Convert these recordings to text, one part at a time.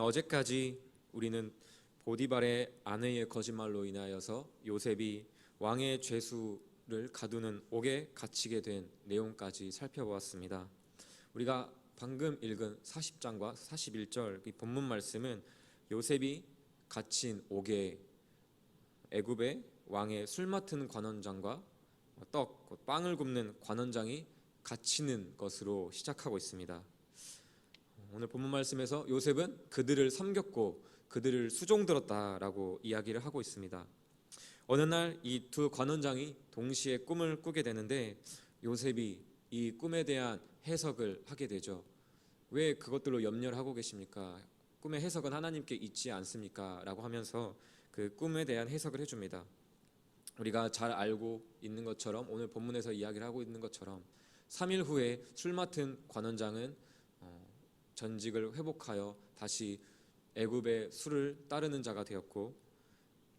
어제까지 우리는 보디발의 아내의 거짓말로 인하여서 요셉이 왕의 죄수를 가두는 옥에 갇히게 된 내용까지 살펴보았습니다. 우리가 방금 읽은 40장과 41절 이 본문 말씀은 요셉이 갇힌 옥에 애굽의 왕의 술 맡은 관원장과 빵을 굽는 관원장이 갇히는 것으로 시작하고 있습니다. 오늘 본문 말씀에서 요셉은 그들을 섬겼고 그들을 수종들었다라고 이야기를 하고 있습니다. 어느 날 이 두 관원장이 동시에 꿈을 꾸게 되는데 요셉이 이 꿈에 대한 해석을 하게 되죠. 왜 그것들로 염려를 하고 계십니까? 꿈의 해석은 하나님께 있지 않습니까? 라고 하면서 그 꿈에 대한 해석을 해줍니다. 우리가 잘 알고 있는 것처럼 오늘 본문에서 이야기를 하고 있는 것처럼 3일 후에 술 맡은 관원장은 전직을 회복하여 다시 애굽의 술을 따르는 자가 되었고,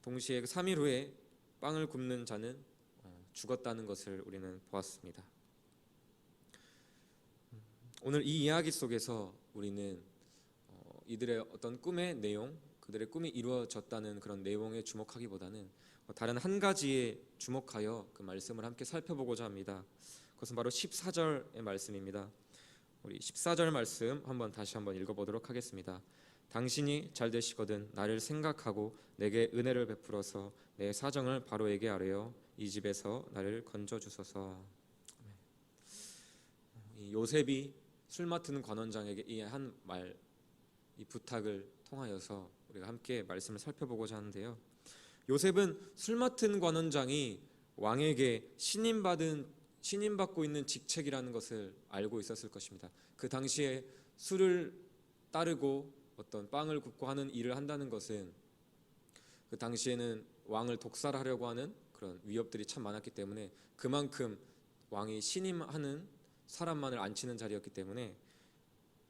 동시에 3일 후에 빵을 굽는 자는 죽었다는 것을 우리는 보았습니다. 오늘 이 이야기 속에서 우리는 이들의 어떤 꿈의 내용, 그들의 꿈이 이루어졌다는 그런 내용에 주목하기보다는 다른 한 가지에 주목하여 그 말씀을 함께 살펴보고자 합니다. 그것은 바로 14절의 말씀입니다. 우리 14절 말씀 다시 한번 읽어보도록 하겠습니다. 당신이 잘 되시거든 나를 생각하고 내게 은혜를 베풀어서 내 사정을 바로에게 아뢰어 이 집에서 나를 건져 주소서. 이 요셉이 술 맡은 관원장에게 이 한 말, 이 부탁을 통하여서 우리가 함께 말씀을 살펴보고자 하는데요. 요셉은 술 맡은 관원장이 왕에게 신임받고 있는 직책이라는 것을 알고 있었을 것입니다. 그 당시에 술을 따르고 어떤 빵을 굽고 하는 일을 한다는 것은 그 당시에는 왕을 독살하려고 하는 그런 위협들이 참 많았기 때문에 그만큼 왕이 신임하는 사람만을 앉히는 자리였기 때문에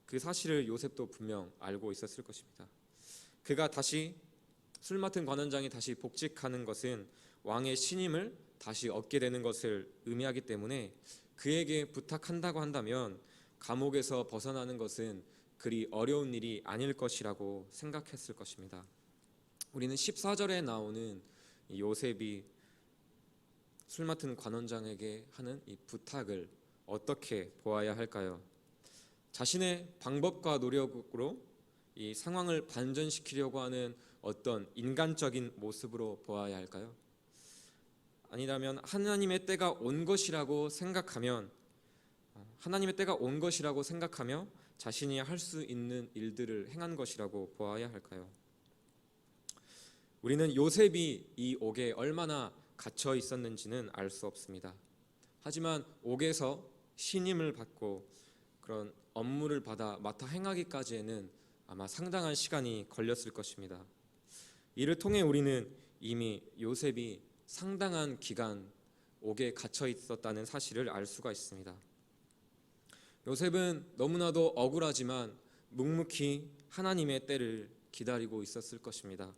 그 사실을 요셉도 분명 알고 있었을 것입니다. 그가 다시 술 맡은 관원장이 다시 복직하는 것은 왕의 신임을 다시 얻게 되는 것을 의미하기 때문에 그에게 부탁한다고 한다면 감옥에서 벗어나는 것은 그리 어려운 일이 아닐 것이라고 생각했을 것입니다. 우리는 14절에 나오는 요셉이 술 맡은 관원장에게 하는 이 부탁을 어떻게 보아야 할까요? 자신의 방법과 노력으로 이 상황을 반전시키려고 하는 어떤 인간적인 모습으로 보아야 할까요? 아니라면 하나님의 때가 온 것이라고 생각하며 자신이 할 수 있는 일들을 행한 것이라고 보아야 할까요? 우리는 요셉이 이 옥에 얼마나 갇혀 있었는지는 알 수 없습니다. 하지만 옥에서 신임을 받고 그런 업무를 받아 맡아 행하기까지에는 아마 상당한 시간이 걸렸을 것입니다. 이를 통해 우리는 이미 요셉이 상당한 기간 옥에 갇혀 있었다는 사실을 알 수가 있습니다. 요셉은 너무나도 억울하지만 묵묵히 하나님의 때를 기다리고 있었을 것입니다.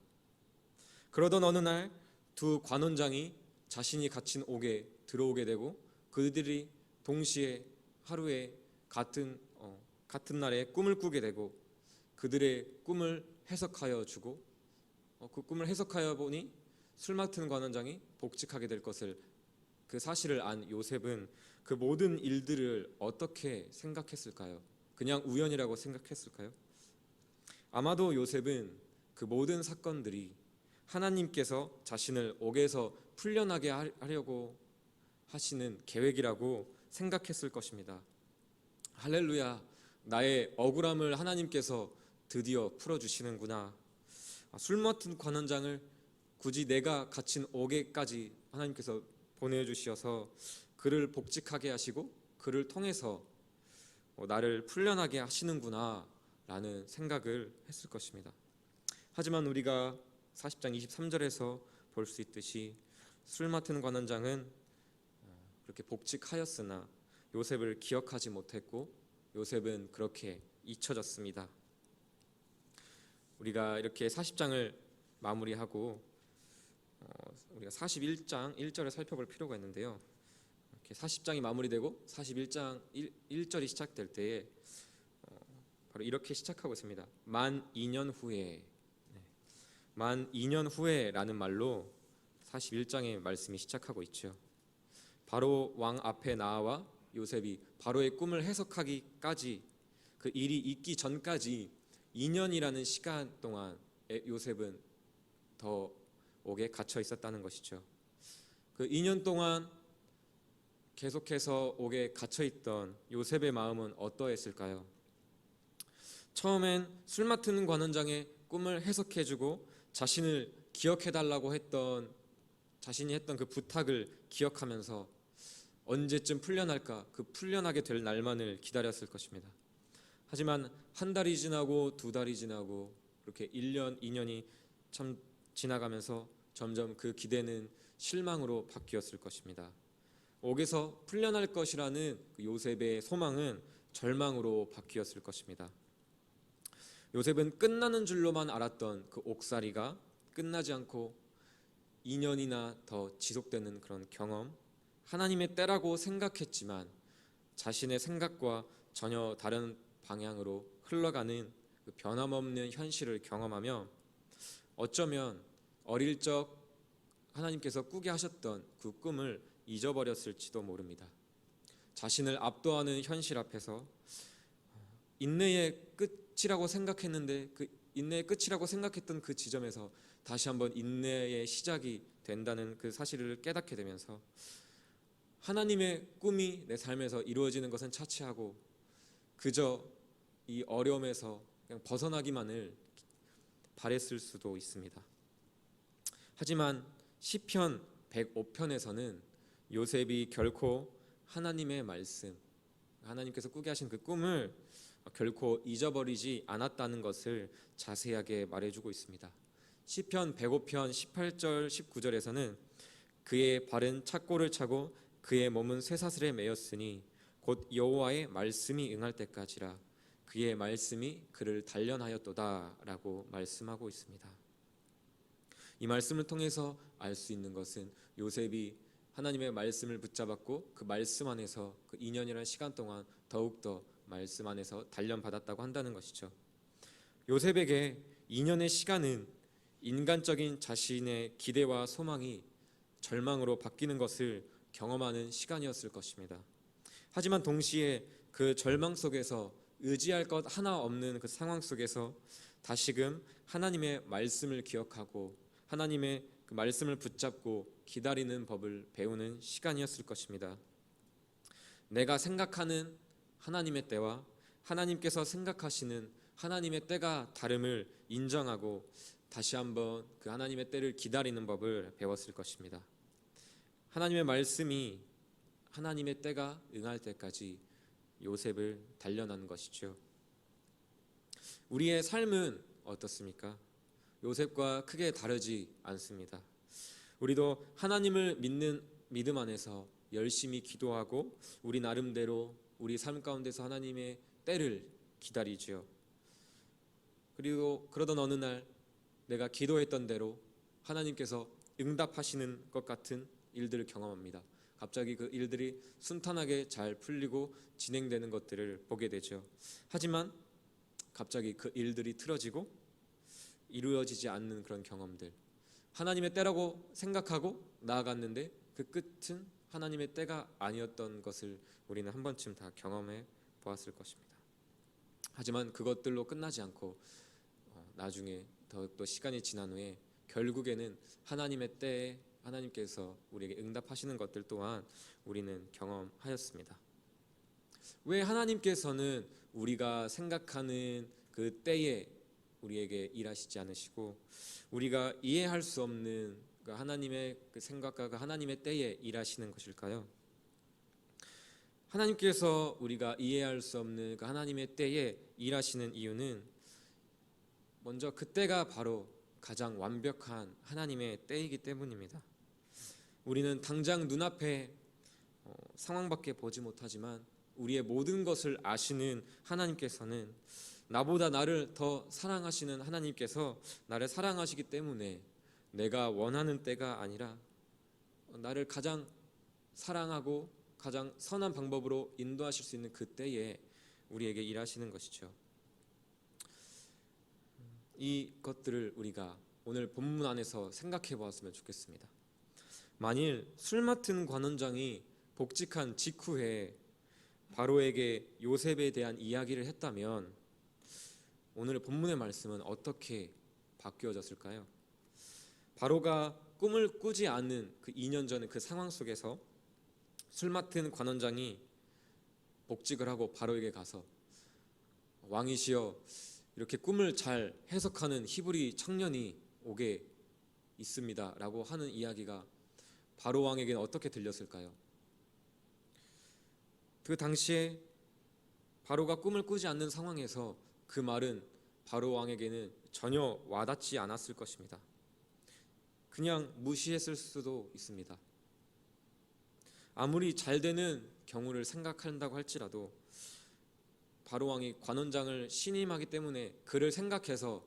그러던 어느 날 두 관원장이 자신이 갇힌 옥에 들어오게 되고 그들이 동시에 하루에 같은 날에 꿈을 꾸게 되고 그들의 꿈을 해석하여 주고 그 꿈을 해석하여 보니 술 맡은 관원장이 복직하게 될 것을 그 사실을 안 요셉은 그 모든 일들을 어떻게 생각했을까요? 그냥 우연이라고 생각했을까요? 아마도 요셉은 그 모든 사건들이 하나님께서 자신을 옥에서 풀려나게 하려고 하시는 계획이라고 생각했을 것입니다. 할렐루야, 나의 억울함을 하나님께서 드디어 풀어주시는구나. 술 맡은 관원장을 굳이 내가 갇힌 옥에까지 하나님께서 보내주셔서 그를 복직하게 하시고 그를 통해서 나를 풀려나게 하시는구나 라는 생각을 했을 것입니다. 하지만 우리가 40장 23절에서 볼 수 있듯이 술 맡은 관원장은 그렇게 복직하였으나 요셉을 기억하지 못했고 요셉은 그렇게 잊혀졌습니다. 우리가 이렇게 40장을 마무리하고 우리가 41장 1절을 살펴볼 필요가 있는데요. 이렇게 40장이 마무리되고 41장 1절이 시작될 때에 바로 이렇게 시작하고 있습니다. 만 2년 후에. 만 2년 후에라는 말로 41장의 말씀이 시작하고 있죠. 바로 왕 앞에 나와 요셉이 바로의 꿈을 해석하기까지, 그 일이 있기 전까지 2년이라는 시간 동안 요셉은 더 옥에 갇혀 있었다는 것이죠. 그 2년 동안 계속해서 옥에 갇혀 있던 요셉의 마음은 어떠했을까요? 처음엔 술 맡은 관원장의 꿈을 해석해주고 자신을 기억해달라고 했던, 자신이 했던 그 부탁을 기억하면서 언제쯤 풀려날까, 그 풀려나게 될 날만을 기다렸을 것입니다. 하지만 한 달이 지나고 두 달이 지나고 그렇게 1년, 2년이 참 지나가면서 점점 그 기대는 실망으로 바뀌었을 것입니다. 옥에서 풀려날 것이라는 그 요셉의 소망은 절망으로 바뀌었을 것입니다. 요셉은 끝나는 줄로만 알았던 그 옥살이가 끝나지 않고 2년이나 더 지속되는 그런 경험, 하나님의 때라고 생각했지만 자신의 생각과 전혀 다른 방향으로 흘러가는 그 변함없는 현실을 경험하며 어쩌면 어릴 적 하나님께서 꾸게 하셨던 그 꿈을 잊어버렸을지도 모릅니다. 자신을 압도하는 현실 앞에서 인내의 끝이라고 생각했는데, 그 인내의 끝이라고 생각했던 그 지점에서 다시 한번 인내의 시작이 된다는 그 사실을 깨닫게 되면서 하나님의 꿈이 내 삶에서 이루어지는 것은 차치하고 그저 이 어려움에서 그냥 벗어나기만을 바랬을 수도 있습니다. 하지만 시편 105편에서는 요셉이 결코 하나님의 말씀, 하나님께서 꾸게 하신 그 꿈을 결코 잊어버리지 않았다는 것을 자세하게 말해주고 있습니다. 시편 105편 18절 19절에서는 그의 발은 착고를 차고 그의 몸은 쇠사슬에 매였으니 곧 여호와의 말씀이 응할 때까지라 그의 말씀이 그를 단련하였도다 라고 말씀하고 있습니다. 이 말씀을 통해서 알 수 있는 것은 요셉이 하나님의 말씀을 붙잡았고 그 말씀 안에서 그 2년이라는 시간 동안 더욱더 말씀 안에서 단련받았다고 한다는 것이죠. 요셉에게 2년의 시간은 인간적인 자신의 기대와 소망이 절망으로 바뀌는 것을 경험하는 시간이었을 것입니다. 하지만 동시에 그 절망 속에서 의지할 것 하나 없는 그 상황 속에서 다시금 하나님의 말씀을 기억하고 하나님의 그 말씀을 붙잡고 기다리는 법을 배우는 시간이었을 것입니다. 내가 생각하는 하나님의 때와 하나님께서 생각하시는 하나님의 때가 다름을 인정하고 다시 한번 그 하나님의 때를 기다리는 법을 배웠을 것입니다. 하나님의 말씀이 하나님의 때가 응할 때까지 요셉을 단련한 것이죠. 우리의 삶은 어떻습니까? 요셉과 크게 다르지 않습니다. 우리도 하나님을 믿는 믿음 안에서 열심히 기도하고 우리 나름대로 우리 삶 가운데서 하나님의 때를 기다리죠. 그리고 그러던 어느 날 내가 기도했던 대로 하나님께서 응답하시는 것 같은 일들을 경험합니다. 갑자기 그 일들이 순탄하게 잘 풀리고 진행되는 것들을 보게 되죠. 하지만 갑자기 그 일들이 틀어지고 이루어지지 않는 그런 경험들, 하나님의 때라고 생각하고 나아갔는데 그 끝은 하나님의 때가 아니었던 것을 우리는 한 번쯤 다 경험해 보았을 것입니다. 하지만 그것들로 끝나지 않고 나중에 더욱더 시간이 지난 후에 결국에는 하나님의 때에 하나님께서 우리에게 응답하시는 것들 또한 우리는 경험하였습니다. 왜 하나님께서는 우리가 생각하는 그 때에 우리에게 일하시지 않으시고 우리가 이해할 수 없는 그 하나님의 그 생각과 그 하나님의 때에 일하시는 것일까요? 하나님께서 우리가 이해할 수 없는 그 하나님의 때에 일하시는 이유는 먼저 그때가 바로 가장 완벽한 하나님의 때이기 때문입니다. 우리는 당장 눈앞에 상황밖에 보지 못하지만 우리의 모든 것을 아시는 하나님께서는 나보다 나를 더 사랑하시는 하나님께서 나를 사랑하시기 때문에 내가 원하는 때가 아니라 나를 가장 사랑하고 가장 선한 방법으로 인도하실 수 있는 그 때에 우리에게 일하시는 것이죠. 이것들을 우리가 오늘 본문 안에서 생각해 보았으면 좋겠습니다. 만일 술 맡은 관원장이 복직한 직후에 바로에게 요셉에 대한 이야기를 했다면 오늘 본문의 말씀은 어떻게 바뀌어졌을까요? 바로가 꿈을 꾸지 않은 그 2년 전의 그 상황 속에서 술 맡은 관원장이 복직을 하고 바로에게 가서 왕이시여, 이렇게 꿈을 잘 해석하는 히브리 청년이 오게 있습니다 라고 하는 이야기가 바로 왕에게는 어떻게 들렸을까요? 그 당시에 바로가 꿈을 꾸지 않는 상황에서 그 말은 바로 왕에게는 전혀 와닿지 않았을 것입니다. 그냥 무시했을 수도 있습니다. 아무리 잘 되는 경우를 생각한다고 할지라도 바로 왕이 관원장을 신임하기 때문에 그를 생각해서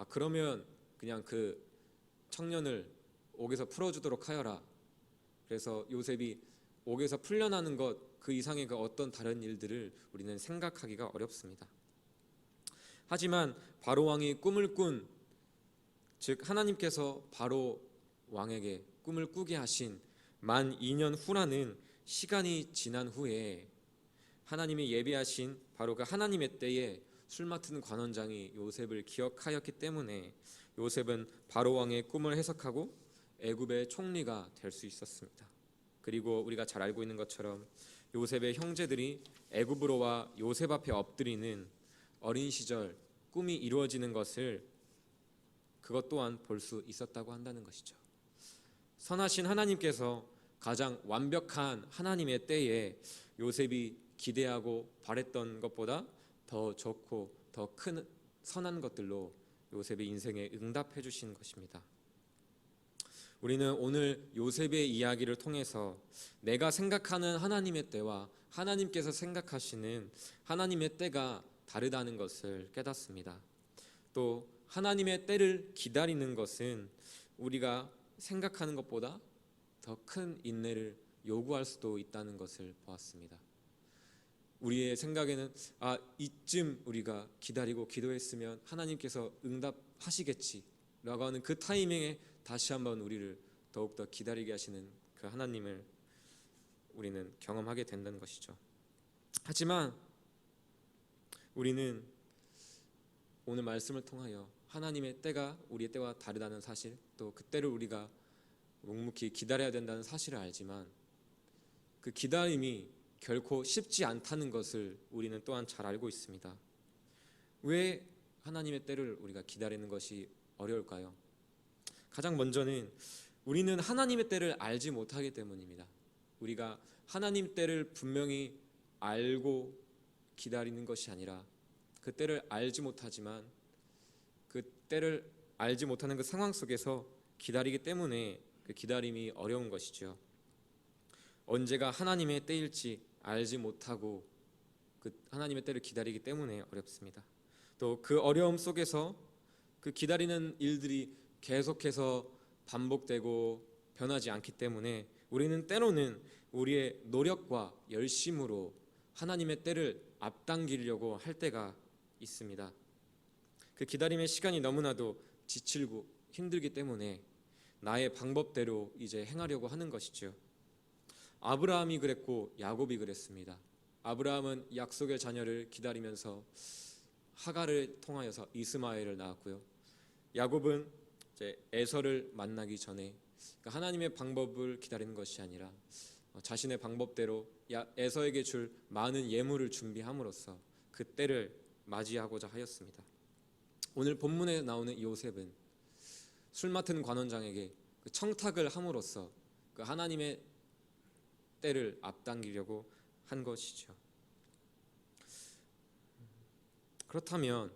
그러면 그냥 그 청년을 옥에서 풀어주도록 하여라. 그래서 요셉이 옥에서 풀려나는 것 그 이상의 그 어떤 다른 일들을 우리는 생각하기가 어렵습니다. 하지만 바로 왕이 꿈을 꾼, 즉 하나님께서 바로 왕에게 꿈을 꾸게 하신 만 2년 후라는 시간이 지난 후에 하나님이 예비하신 바로 그 하나님의 때에 술 맡은 관원장이 요셉을 기억하였기 때문에 요셉은 바로 왕의 꿈을 해석하고 애굽의 총리가 될 수 있었습니다. 그리고 우리가 잘 알고 있는 것처럼 요셉의 형제들이 애굽으로 와 요셉 앞에 엎드리는 어린 시절 꿈이 이루어지는 것을 그것 또한 볼 수 있었다고 한다는 것이죠. 선하신 하나님께서 가장 완벽한 하나님의 때에 요셉이 기대하고 바랬던 것보다 더 좋고 더 큰 선한 것들로 요셉의 인생에 응답해 주신 것입니다. 우리는 오늘 요셉의 이야기를 통해서 내가 생각하는 하나님의 때와 하나님께서 생각하시는 하나님의 때가 다르다는 것을 깨닫습니다. 또 하나님의 때를 기다리는 것은 우리가 생각하는 것보다 더 큰 인내를 요구할 수도 있다는 것을 보았습니다. 우리의 생각에는 이쯤 우리가 기다리고 기도했으면 하나님께서 응답하시겠지라고 하는 그 타이밍에 다시 한번 우리를 더욱더 기다리게 하시는 그 하나님을 우리는 경험하게 된다는 것이죠. 하지만 우리는 오늘 말씀을 통하여 하나님의 때가 우리의 때와 다르다는 사실, 또 그 때를 우리가 묵묵히 기다려야 된다는 사실을 알지만 그 기다림이 결코 쉽지 않다는 것을 우리는 또한 잘 알고 있습니다. 왜 하나님의 때를 우리가 기다리는 것이 어려울까요? 가장 먼저는 우리는 하나님의 때를 알지 못하기 때문입니다. 우리가 하나님 때를 분명히 알고 기다리는 것이 아니라 그 때를 알지 못하지만 그 때를 알지 못하는 그 상황 속에서 기다리기 때문에 그 기다림이 어려운 것이죠. 언제가 하나님의 때일지 알지 못하고 그 하나님의 때를 기다리기 때문에 어렵습니다. 또 그 어려움 속에서 그 기다리는 일들이 계속해서 반복되고 변하지 않기 때문에 우리는 때로는 우리의 노력과 열심으로 하나님의 때를 앞당기려고 할 때가 있습니다. 그 기다림의 시간이 너무나도 지치고 힘들기 때문에 나의 방법대로 이제 행하려고 하는 것이죠. 아브라함이 그랬고 야곱이 그랬습니다. 아브라함은 약속의 자녀를 기다리면서 하갈을 통하여서 이스마엘을 낳았고요. 야곱은 이제 에서를 만나기 전에 하나님의 방법을 기다리는 것이 아니라 자신의 방법대로 에서에게 줄 많은 예물을 준비함으로써 그 때를 맞이하고자 하였습니다. 오늘 본문에 나오는 요셉은 술 맡은 관원장에게 그 청탁을 함으로써 그 하나님의 때를 앞당기려고 한 것이죠. 그렇다면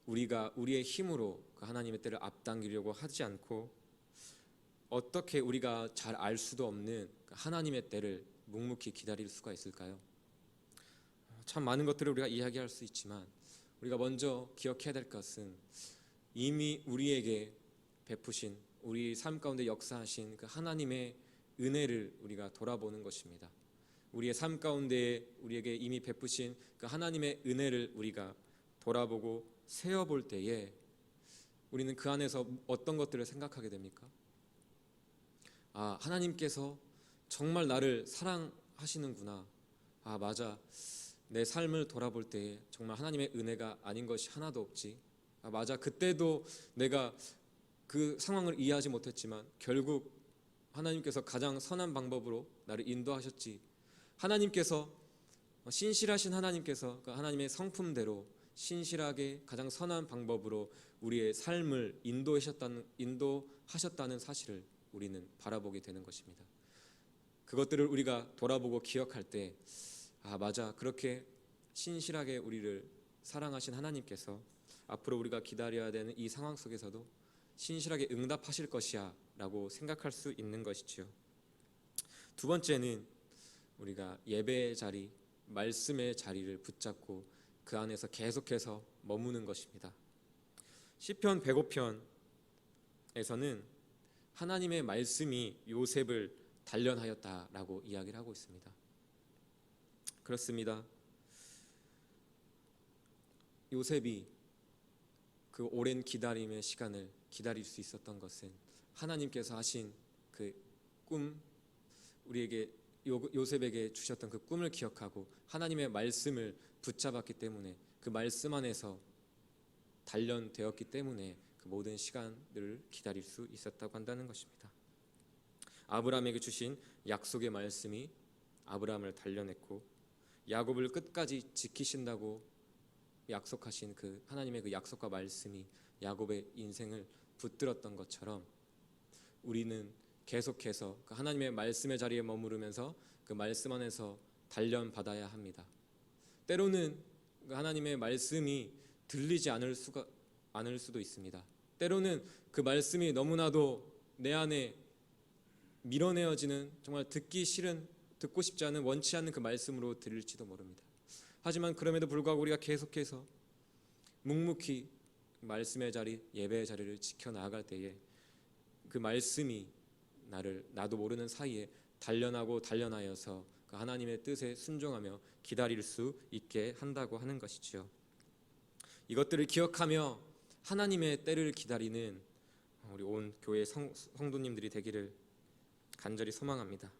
우리가 우리의 힘으로 그 하나님의 때를 앞당기려고 하지 않고 어떻게 우리가 잘 알 수도 없는 그 하나님의 때를 묵묵히 기다릴 수가 있을까요? 참 많은 것들을 우리가 이야기할 수 있지만 우리가 먼저 기억해야 될 것은 이미 우리에게 베푸신, 우리 삶 가운데 역사하신 그 하나님의 은혜를 우리가 돌아보는 것입니다. 우리의 삶 가운데 우리에게 이미 베푸신 그 하나님의 은혜를 우리가 돌아보고 세어 볼 때에 우리는 그 안에서 어떤 것들을 생각하게 됩니까? 아, 하나님께서 정말 나를 사랑하시는구나. 아, 맞아. 내 삶을 돌아볼 때에 정말 하나님의 은혜가 아닌 것이 하나도 없지. 아, 맞아. 그때도 내가 그 상황을 이해하지 못했지만 결국 하나님께서 가장 선한 방법으로 나를 인도하셨지. 하나님께서 신실하신 하나님께서 그 하나님의 성품대로 신실하게 가장 선한 방법으로 우리의 삶을 인도하셨다는 사실을 우리는 바라보게 되는 것입니다. 그것들을 우리가 돌아보고 기억할 때, 아, 맞아. 그렇게 신실하게 우리를 사랑하신 하나님께서 앞으로 우리가 기다려야 되는 이 상황 속에서도 신실하게 응답하실 것이야 라고 생각할 수 있는 것이지요. 두 번째는 우리가 예배의 자리, 말씀의 자리를 붙잡고 그 안에서 계속해서 머무는 것입니다. 시편 105편에서는 하나님의 말씀이 요셉을 단련하였다라고 이야기를 하고 있습니다. 그렇습니다. 요셉이 그 오랜 기다림의 시간을 기다릴 수 있었던 것은 하나님께서 하신 그 꿈, 우리에게 요셉에게 주셨던 그 꿈을 기억하고 하나님의 말씀을 붙잡았기 때문에, 그 말씀 안에서 단련되었기 때문에 그 모든 시간들을 기다릴 수 있었다고 한다는 것입니다. 아브라함에게 주신 약속의 말씀이 아브라함을 단련했고, 야곱을 끝까지 지키신다고 약속하신 그 하나님의 그 약속과 말씀이 야곱의 인생을 붙들었던 것처럼 우리는 계속해서 그 하나님의 말씀의 자리에 머무르면서 그 말씀 안에서 단련받아야 합니다. 때로는 그 하나님의 말씀이 들리지 않을 수도 있습니다. 때로는 그 말씀이 너무나도 내 안에 밀어내어지는, 정말 듣고 싶지 않은, 원치 않는 그 말씀으로 들릴지도 모릅니다. 하지만 그럼에도 불구하고 우리가 계속해서 묵묵히 말씀의 자리, 예배의 자리를 지켜나갈 때에 그 말씀이 나도 모르는 사이에 단련하여서 그 하나님의 뜻에 순종하며 기다릴 수 있게 한다고 하는 것이지요. 이것들을 기억하며 하나님의 때를 기다리는 우리 온 교회 성도님들이 되기를 간절히 소망합니다.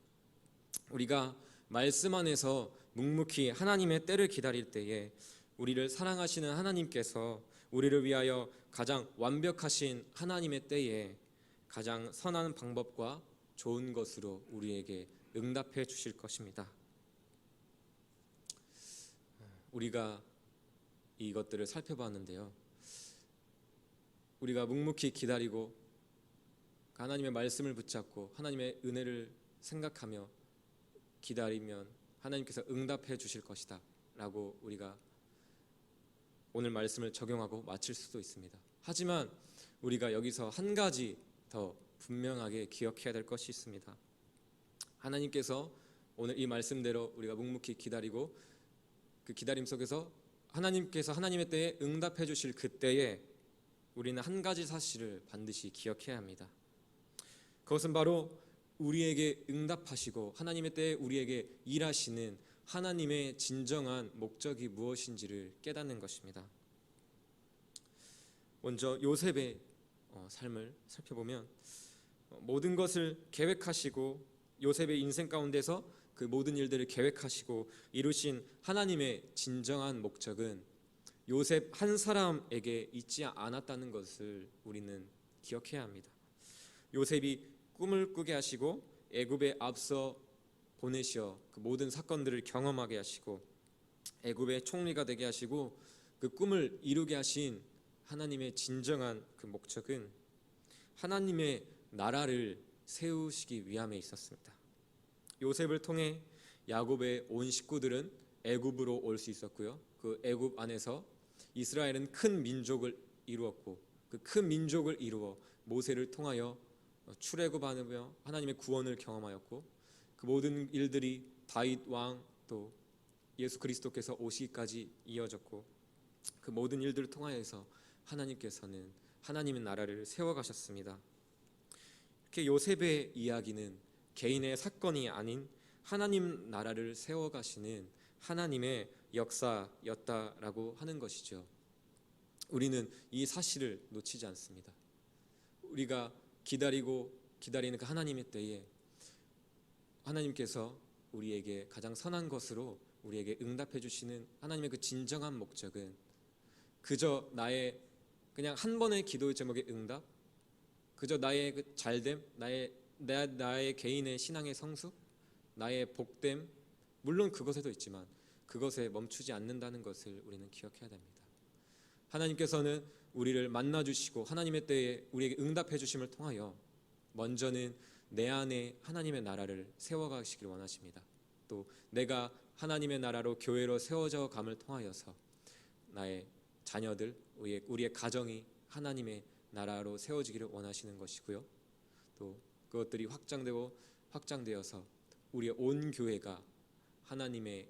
우리가 말씀 안에서 묵묵히 하나님의 때를 기다릴 때에 우리를 사랑하시는 하나님께서 우리를 위하여 가장 완벽하신 하나님의 때에 가장 선한 방법과 좋은 것으로 우리에게 응답해 주실 것입니다. 우리가 이것들을 살펴봤는데요, 우리가 묵묵히 기다리고 하나님의 말씀을 붙잡고 하나님의 은혜를 생각하며 기다리면 하나님께서 응답해 주실 것이다 라고 우리가 오늘 말씀을 적용하고 마칠 수도 있습니다. 하지만 우리가 여기서 한 가지 더 분명하게 기억해야 될 것이 있습니다. 하나님께서 오늘 이 말씀대로 우리가 묵묵히 기다리고 그 기다림 속에서 하나님께서 하나님의 때에 응답해 주실 그때에 우리는 한 가지 사실을 반드시 기억해야 합니다. 그것은 바로 우리에게 응답하시고 하나님의 때에 우리에게 일하시는 하나님의 진정한 목적이 무엇인지를 깨닫는 것입니다. 먼저 요셉의 삶을 살펴보면 모든 것을 계획하시고 요셉의 인생 가운데서 그 모든 일들을 계획하시고 이루신 하나님의 진정한 목적은 요셉 한 사람에게 있지 않았다는 것을 우리는 기억해야 합니다. 요셉이 꿈을 꾸게 하시고 애굽에 앞서 보내시어 그 모든 사건들을 경험하게 하시고 애굽의 총리가 되게 하시고 그 꿈을 이루게 하신 하나님의 진정한 그 목적은 하나님의 나라를 세우시기 위함에 있었습니다. 요셉을 통해 야곱의 온 식구들은 애굽으로 올 수 있었고요, 그 애굽 안에서 이스라엘은 큰 민족을 이루었고 그 큰 민족을 이루어 모세를 통하여 출애굽하며 하나님의 구원을 경험하였고 그 모든 일들이 다윗 왕 또 예수 그리스도께서 오시기까지 이어졌고 그 모든 일들을 통하여서 하나님께서는 하나님의 나라를 세워가셨습니다. 이렇게 요셉의 이야기는 개인의 사건이 아닌 하나님 나라를 세워가시는 하나님의 역사였다라고 하는 것이죠. 우리는 이 사실을 놓치지 않습니다. 우리가 기다리는 그 하나님의 때에 하나님께서 우리에게 가장 선한 것으로 우리에게 응답해 주시는 하나님의 그 진정한 목적은 그저 나의 그냥 한 번의 기도의 제목의 응답, 그저 나의 그 잘됨, 나의 개인의 신앙의 성숙, 나의 복됨, 물론 그것에도 있지만 그것에 멈추지 않는다는 것을 우리는 기억해야 됩니다. 하나님께서는 우리를 만나 주시고 하나님의 때에 우리에게 응답해 주심을 통하여 먼저는 내 안에 하나님의 나라를 세워가시길 원하십니다. 또 내가 하나님의 나라로 교회로 세워져 감을 통하여서 나의 자녀들, 우리의 가정이 하나님의 나라로 세워지기를 원하시는 것이고요. 또 그것들이 확장되어서 우리의 온 교회가 하나님의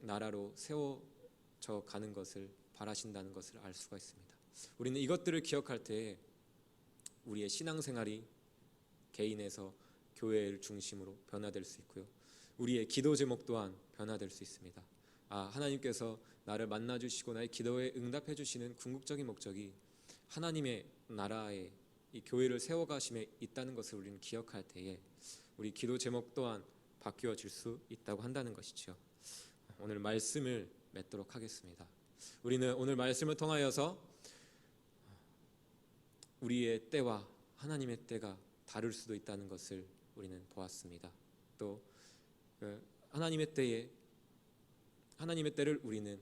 나라로 세워져 가는 것을 바라신다는 것을 알 수가 있습니다. 우리는 이것들을 기억할 때 우리의 신앙생활이 개인에서 교회를 중심으로 변화될 수 있고요. 우리의 기도 제목 또한 변화될 수 있습니다. 하나님께서 나를 만나 주시고 나의 기도에 응답해 주시는 궁극적인 목적이 하나님의 나라에 이 교회를 세워가심에 있다는 것을 우리는 기억할 때에 우리 기도 제목 또한 바뀌어질 수 있다고 한다는 것이죠. 오늘 말씀을 맺도록 하겠습니다. 우리는 오늘 말씀을 통하여서 우리의 때와 하나님의 때가 다를 수도 있다는 것을 우리는 보았습니다. 또 하나님의 때를 우리는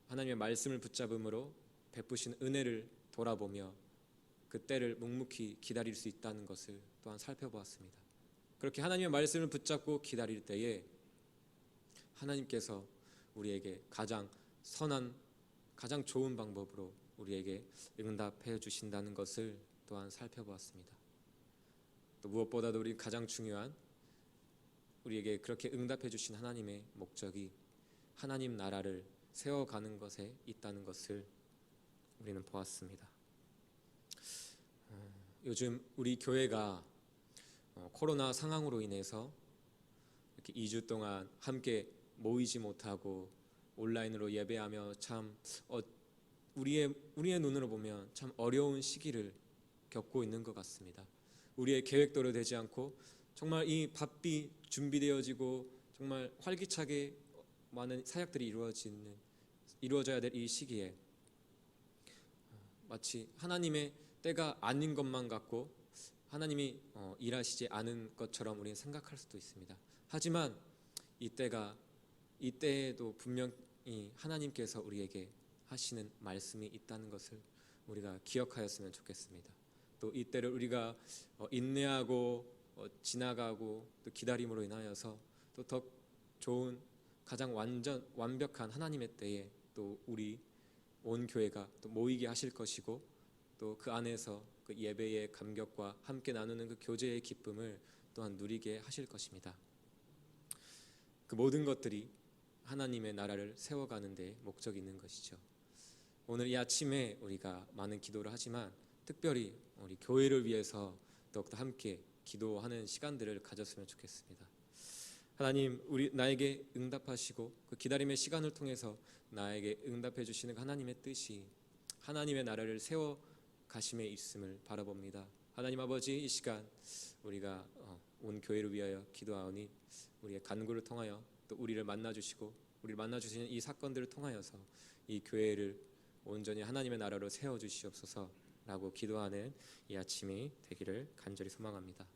하나님의 말씀을 붙잡음으로 베푸신 은혜를 돌아보며 그 때를 묵묵히 기다릴 수 있다는 것을 또한 살펴보았습니다. 그렇게 하나님의 말씀을 붙잡고 기다릴 때에 하나님께서 우리에게 가장 선한, 가장 좋은 방법으로 우리에게 응답해 주신다는 것을 또한 살펴보았습니다. 또 무엇보다도 우리 가장 중요한 우리에게 그렇게 응답해 주신 하나님의 목적이 하나님 나라를 세워가는 것에 있다는 것을 우리는 보았습니다. 요즘 우리 교회가 코로나 상황으로 인해서 이렇게 2주 동안 함께 모이지 못하고 온라인으로 예배하며 참 우리의 눈으로 보면 참 어려운 시기를 겪고 있는 것 같습니다. 우리의 계획대로 되지 않고 정말 이 바삐 준비되어지고 정말 활기차게 많은 사역들이 이루어져야 될 이 시기에 마치 하나님의 때가 아닌 것만 같고 하나님이 일하시지 않은 것처럼 우리는 생각할 수도 있습니다. 하지만 이때에도 분명히 하나님께서 우리에게 하시는 말씀이 있다는 것을 우리가 기억하였으면 좋겠습니다. 또 이때를 우리가 인내하고 지나가고 또 기다림으로 인하여서 또 더 좋은 가장 완벽한 하나님의 때에 또 우리 온 교회가 또 모이게 하실 것이고 또 그 안에서 그 예배의 감격과 함께 나누는 그 교제의 기쁨을 또한 누리게 하실 것입니다. 그 모든 것들이 하나님의 나라를 세워가는 데 목적이 있는 것이죠. 오늘 이 아침에 우리가 많은 기도를 하지만 특별히 우리 교회를 위해서 더욱더 함께 기도하는 시간들을 가졌으면 좋겠습니다. 하나님, 나에게 응답하시고 그 기다림의 시간을 통해서 나에게 응답해 주시는 하나님의 뜻이 하나님의 나라를 세워 가심에 있음을 바라봅니다. 하나님 아버지, 이 시간 우리가 온 교회를 위하여 기도하오니 우리의 간구를 통하여 또 우리를 만나 주시는 이 사건들을 통하여서 이 교회를 온전히 하나님의 나라로 세워 주시옵소서라고 기도하는 이 아침이 되기를 간절히 소망합니다.